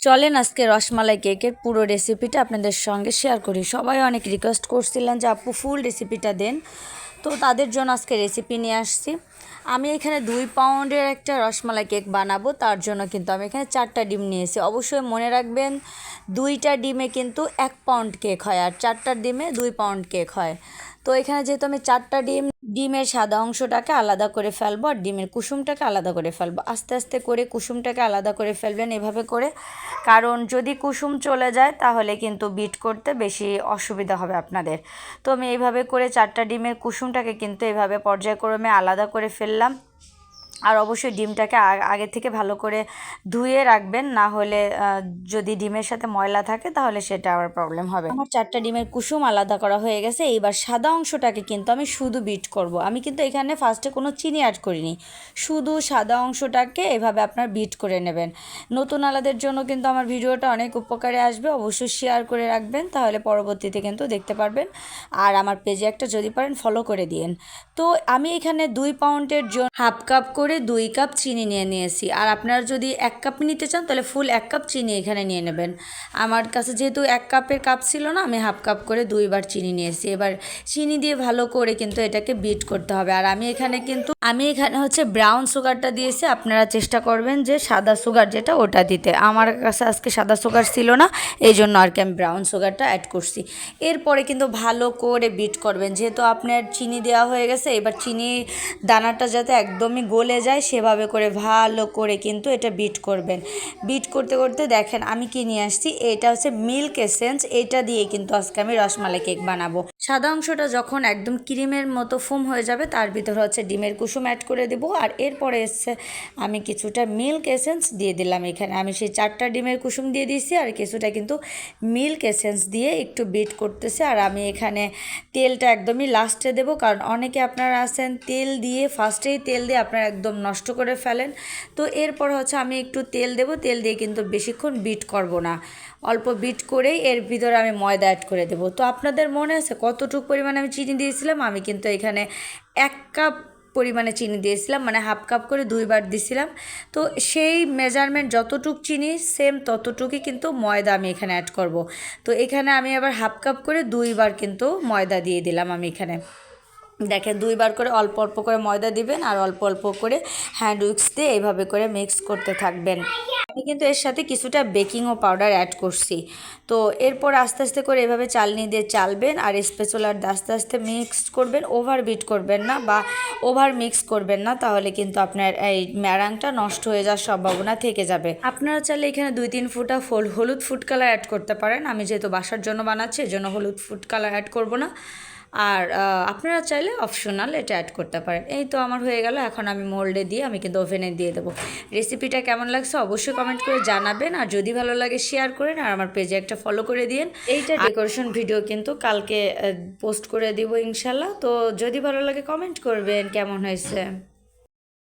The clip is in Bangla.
চলেন আজকে রসমালাই কেকের পুরো রেসিপিটা আপনাদের সঙ্গে শেয়ার করি। সবাই অনেক রিকোয়েস্ট করছিলেন যে আপু ফুল রেসিপিটা দেন, তো তাদের জন্য আজকে রেসিপি নিয়ে আসছি। আমি এখানে 2 পাউন্ডের একটা রসমালাই কেক বানাবো, তার জন্য কিন্তু আমি এখানে 4টা ডিম নিয়েছি। অবশ্যই মনে রাখবেন 2টা ডিমে কিন্তু 1 পাউন্ড কেক হয়, আর 4টা ডিমে 2 পাউন্ড কেক হয়। তো এখানে যেহেতু আমি 4টা ডিমের সাদা অংশটাকে আলাদা করে ফেলবো আর ডিমের কুসুমটাকে আলাদা করে ফেলবো। আস্তে আস্তে করে কুসুমটাকে আলাদা করে ফেলবেন এভাবে করে, কারণ যদি কুসুম চলে যায় তাহলে কিন্তু বিট করতে বেশি অসুবিধা হবে আপনাদের। তো আমি এইভাবে করে 4টা ডিমের কুসুমটাকে কিন্তু এইভাবে পর্যায়ক্রমে আলাদা করে ফেললাম। আর অবশ্যই ডিমটাকে আগে থেকে ভালো করে ধুয়ে রাখবেন, না হলে যদি ডিমের সাথে ময়লা থাকে তাহলে সেটা আবার প্রবলেম হবে। আমার 4টা ডিমের কুসুম আলাদা করা হয়ে গেছে। এইবার সাদা অংশটাকে কিন্তু আমি শুধু বিট করব। আমি কিন্তু এখানে ফার্স্টে কোনো চিনি অ্যাড করিনি, শুধু সাদা অংশটাকে এভাবে আপনার বিট করে নেবেন। নতুন আলাদের জন্য কিন্তু আমার ভিডিওটা অনেক উপকারে আসবে, অবশ্যই শেয়ার করে রাখবেন, তাহলে পরবর্তীতে কিন্তু দেখতে পারবেন। আর আমার পেজে একটা যদি পারেন ফলো করে দিন। তো আমি এখানে 2 পাউন্ডের জন্য হাফ কাপ করে 2 কাপ চিনি নিয়েছি। আর আপনারা যদি 1 কাপ নিতে চান তাহলে ফুল 1 কাপ চিনি এখানে নিয়ে নেবেন। আমার কাছে যেহেতু 1 কাপের কাপ ছিল না, আমি হাফ কাপ করে 2বার চিনি নিয়েছি। এবার চিনি দিয়ে ভালো করে কিন্তু এটাকে বিট করতে হবে। আর আমি এখানে হচ্ছে ব্রাউন সুগারটা দিয়েছি। আপনারা চেষ্টা করবেন যে সাদা সুগার যেটা ওটা দিতে। আমার কাছে আজকে সাদা সুগার ছিল না, এই জন্য আর কি আমি ব্রাউন সুগারটা অ্যাড করছি। এরপরে কিন্তু ভালো করে বিট করবেন, যেহেতু আপনার চিনি দেওয়া হয়ে গেছে। এবার চিনি দানাটা যাতে একদমই গলে যায় সেভাবে করে ভালো করে কিন্তু এটা বিট করবেন। বিট করতে করতে দেখেন আমি কি নিয়ে আসছি, এটা হচ্ছে মিল্ক এসেন্স। এটা দিয়ে কিন্তু আজকে আমি রসমালাই কেক বানাবো। সাদা অংশটা যখন একদম ক্রিমের মতো ফোম হয়ে যাবে তার ভিতর হচ্ছে ডিমের কুসুম অ্যাড করে দেব। আর এরপরে এসছে আমি কিছুটা মিল্ক এসেন্স দিয়ে দিলাম। এখানে আমি সেই 4টা ডিমের কুসুম দিয়ে দিয়েছি আর কিছুটা কিন্তু মিল্ক এসেন্স দিয়ে একটু বিট করতেছি। আর আমি এখানে তেলটা একদমই লাস্টে দেবো, কারণ অনেকে আপনারা আছেন ফার্স্টেই তেল দিয়ে আপনারা একদম নষ্ট করে ফেলেন। তো এরপর হচ্ছে আমি একটু তেল দেবো, তেল দিয়ে কিন্তু বেশিক্ষণ বিট করব না, অল্প বিট করেই এর ভিতরে আমি ময়দা অ্যাড করে দেবো। তো আপনাদের মনে আছে কতটুকু পরিমাণে আমি চিনি দিয়েছিলাম? আমি কিন্তু এখানে 1 কাপ পরিমাণে চিনি দিয়েছিলাম, মানে হাফ কাপ করে 2বার দিছিলাম। তো সেই মেজারমেন্ট যতটুক চিনি সেম ততটুকুই কিন্তু ময়দা আমি এখানে অ্যাড করব। তো এখানে আমি আবার হাফ কাপ করে 2বার কিন্তু ময়দা দিয়ে দিলাম। আমি এখানে দেখেন 2বার করে অল্প অল্প করে ময়দা দিবেন আর অল্প অল্প করে হ্যান্ড উইক্স দিয়ে এইভাবে করে মিক্স করতে থাকবেন। আমি কিন্তু এর সাথে কিছুটা বেকিংও পাউডার অ্যাড করছি। তো এরপর আস্তে আস্তে করে এভাবে চালনি দিয়ে চালবেন আর স্প্যাচুলার দিয়ে আস্তে আস্তে মিক্স করবেন। ওভার বিট করবেন না বা ওভার মিক্স করবেন না, তাহলে কিন্তু আপনার এই ম্যারাংটা নষ্ট হয়ে যাওয়ার সম্ভাবনা থেকে যাবে। আপনারা চাইলে এখানে 2-3 ফোঁটা হলুদ ফুড কালার অ্যাড করতে পারেন। আমি যেহেতু বাসার জন্য বানাচ্ছি এর জন্য হলুদ ফুড কালার অ্যাড করব না। আর আপনারা চাইলে অপশনাল এটা অ্যাড করতে পারেন। এই তো আমার হয়ে গেল। এখন আমি মোল্ডে দিয়ে আমি কিন্তু ওভেনে দিয়ে দেবো। রেসিপিটা কেমন লাগছে অবশ্যই কমেন্ট করে জানাবেন, আর যদি ভালো লাগে শেয়ার করেন আর আমার পেজে একটা ফলো করে দিন। এইটা ডেকোরেশন ভিডিও কিন্তু কালকে পোস্ট করে দিব ইনশাল্লাহ। তো যদি ভালো লাগে কমেন্ট করবেন কেমন হয়েছে।